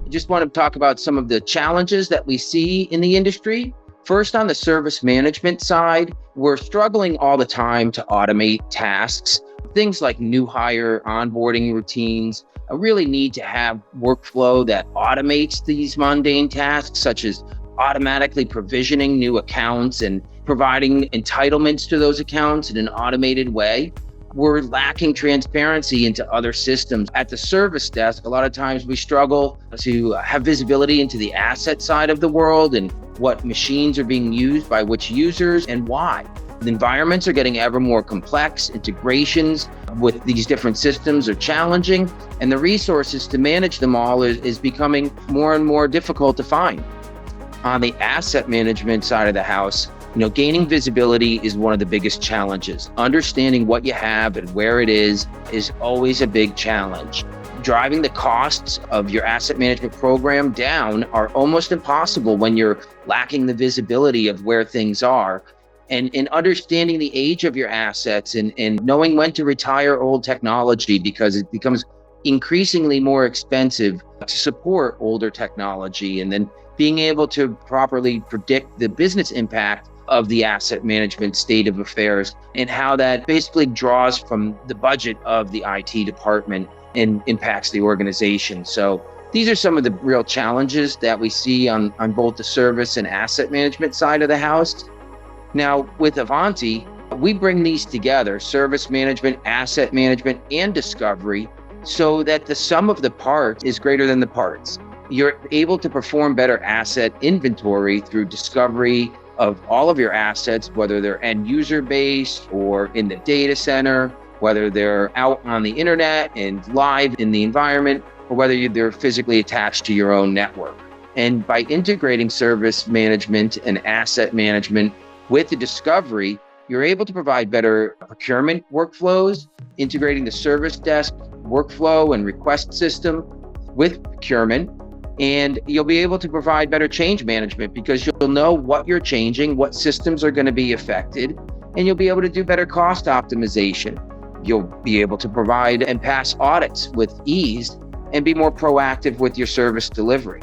I just want to talk about some of the challenges that we see in the industry. First, on the service management side, we're struggling all the time to automate tasks. Things like new hire onboarding routines really need to have workflow that automates these mundane tasks, such as automatically provisioning new accounts and providing entitlements to those accounts in an automated way. We're lacking transparency into other systems. At the service desk, a lot of times we struggle to have visibility into the asset side of the world and what machines are being used by which users and why. The environments are getting ever more complex. Integrations with these different systems are challenging, and the resources to manage them all is becoming more and more difficult to find. On the asset management side of the house, gaining visibility is one of the biggest challenges. Understanding what you have and where it is always a big challenge. Driving the costs of your asset management program down are almost impossible when you're lacking the visibility of where things are. And understanding the age of your assets and knowing when to retire old technology, because it becomes increasingly more expensive to support older technology, and then being able to properly predict the business impact of the asset management state of affairs and how that basically draws from the budget of the IT department and impacts the organization. So these are some of the real challenges that we see on both the service and asset management side of the house. Now, with Ivanti, we bring these together, service management, asset management, and discovery, so that the sum of the parts is greater than the parts. You're able to perform better asset inventory through discovery of all of your assets, whether they're end user based or in the data center, whether they're out on the internet and live in the environment, or whether they're physically attached to your own network. And by integrating service management and asset management with the discovery, you're able to provide better procurement workflows, integrating the service desk workflow and request system with procurement. And you'll be able to provide better change management because you'll know what you're changing, what systems are going to be affected, and you'll be able to do better cost optimization. You'll be able to provide and pass audits with ease and be more proactive with your service delivery.